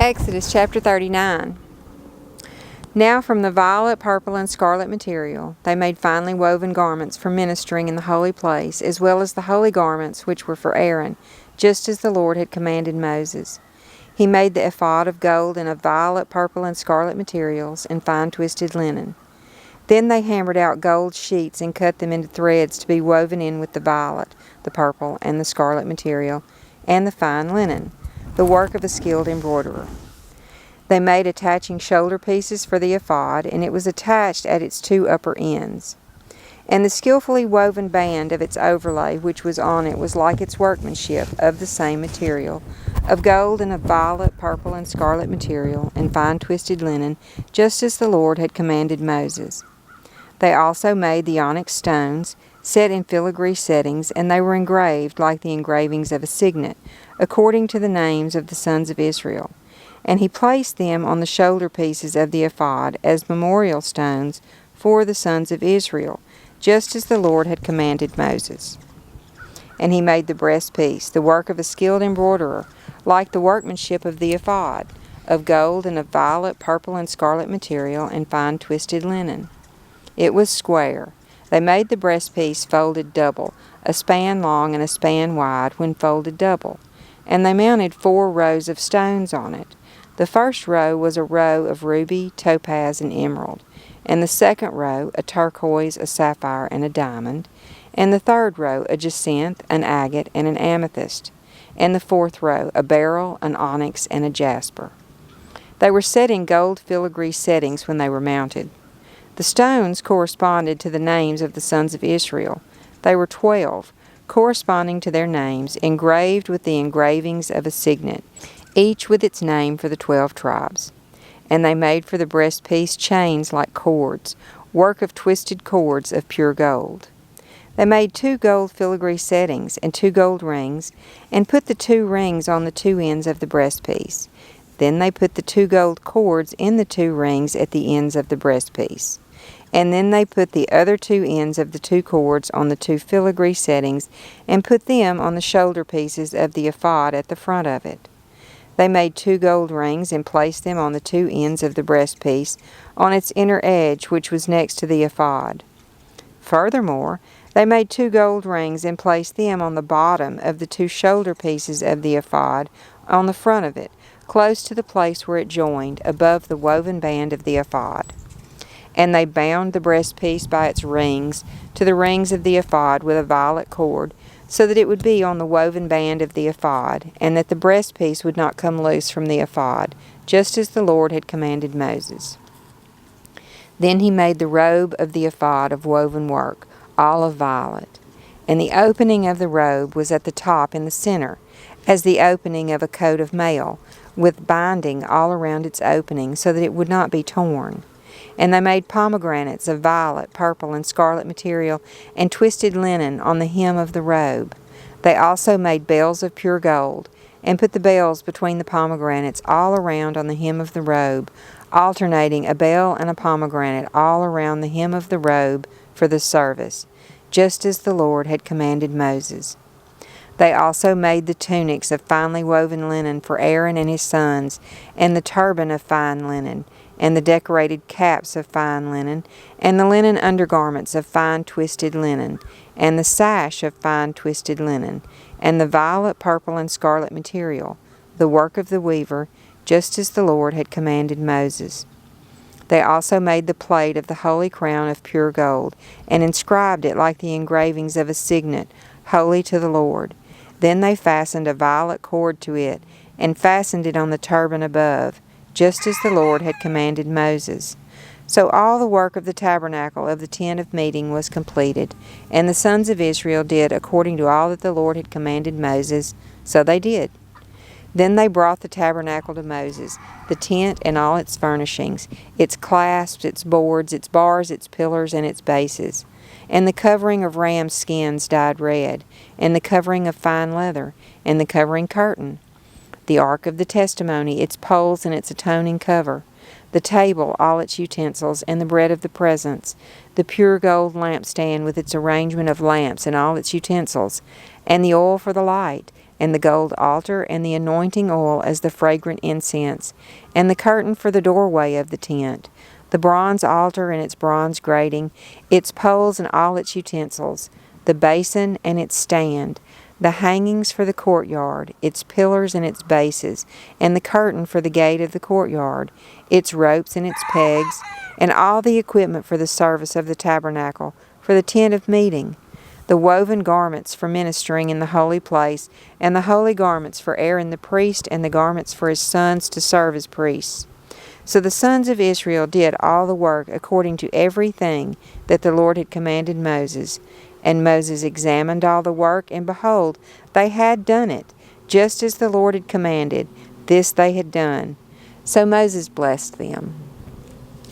Exodus chapter 39. Now from the violet, purple, and scarlet material they made finely woven garments for ministering in the holy place, as well as the holy garments which were for Aaron, just as the Lord had commanded Moses. He made the ephod of gold and of violet, purple, and scarlet materials, and fine twisted linen. Then they hammered out gold sheets and cut them into threads to be woven in with the violet, the purple, and the scarlet material, and the fine linen, the work of a skilled embroiderer. They made attaching shoulder pieces for the ephod, and it was attached at its two upper ends. And the skillfully woven band of its overlay which was on it was like its workmanship, of the same material, of gold and of violet, purple, and scarlet material, and fine twisted linen, just as the Lord had commanded Moses. They also made the onyx stones, set in filigree settings, and they were engraved like the engravings of a signet, according to the names of the sons of Israel. And he placed them on the shoulder pieces of the ephod as memorial stones for the sons of Israel, just as the Lord had commanded Moses. And he made the breastpiece, the work of a skilled embroiderer, like the workmanship of the ephod, of gold and of violet, purple, and scarlet material, and fine twisted linen. It was square. They made the breastpiece folded double, a span long and a span wide when folded double. And they mounted 4 rows of stones on it. The first row was a row of ruby, topaz, and emerald, and the second row a turquoise, a sapphire, and a diamond, and the third row a jacinth, an agate, and an amethyst, and the fourth row a beryl, an onyx, and a jasper. They were set in gold filigree settings when they were mounted. The stones corresponded to the names of the sons of Israel. They were 12, corresponding to their names, engraved with the engravings of a signet, each with its name for the 12 tribes. And they made for the breastpiece chains like cords, work of twisted cords of pure gold. They made 2 gold filigree settings and 2 gold rings, and put the 2 rings on the 2 ends of the breastpiece. Then they put the 2 gold cords in the 2 rings at the ends of the breastpiece. And then they put the other 2 ends of the 2 cords on the 2 filigree settings, and put them on the shoulder pieces of the ephod at the front of it. They made 2 gold rings and placed them on the 2 ends of the breastpiece, on its inner edge which was next to the ephod. Furthermore, they made 2 gold rings and placed them on the bottom of the 2 shoulder pieces of the ephod, on the front of it, close to the place where it joined, above the woven band of the ephod. And they bound the breastpiece by its rings to the rings of the ephod with a violet cord, so that it would be on the woven band of the ephod, and that the breastpiece would not come loose from the ephod, just as the Lord had commanded Moses. Then he made the robe of the ephod of woven work, all of violet. And the opening of the robe was at the top in the center, as the opening of a coat of mail, with binding all around its opening, so that it would not be torn. And they made pomegranates of violet, purple, and scarlet material, and twisted linen on the hem of the robe. They also made bells of pure gold, and put the bells between the pomegranates all around on the hem of the robe, alternating a bell and a pomegranate all around the hem of the robe for the service, just as the Lord had commanded Moses. They also made the tunics of finely woven linen for Aaron and his sons, and the turban of fine linen, and the decorated caps of fine linen, and the linen undergarments of fine twisted linen, and the sash of fine twisted linen, and the violet, purple, and scarlet material, the work of the weaver, just as the Lord had commanded Moses. They also made the plate of the holy crown of pure gold, and inscribed it like the engravings of a signet, holy to the Lord. Then they fastened a violet cord to it, and fastened it on the turban above, just as the Lord had commanded Moses. So all the work of the tabernacle of the tent of meeting was completed, and the sons of Israel did according to all that the Lord had commanded Moses, so they did. Then they brought the tabernacle to Moses, the tent and all its furnishings, its clasps, its boards, its bars, its pillars, and its bases, and the covering of ram skins dyed red, and the covering of fine leather, and the covering curtain, the ark of the testimony, its poles and its atoning cover, the table, all its utensils, and the bread of the presence, the pure gold lampstand with its arrangement of lamps and all its utensils, and the oil for the light, and the gold altar, and the anointing oil as the fragrant incense, and the curtain for the doorway of the tent, the bronze altar and its bronze grating, its poles and all its utensils, the basin and its stand, the hangings for the courtyard, its pillars and its bases, and the curtain for the gate of the courtyard, its ropes and its pegs, and all the equipment for the service of the tabernacle, for the tent of meeting, the woven garments for ministering in the holy place, and the holy garments for Aaron the priest, and the garments for his sons to serve as priests. So the sons of Israel did all the work according to everything that the Lord had commanded Moses. And Moses examined all the work, and behold, they had done it, just as the Lord had commanded. This they had done. So Moses blessed them.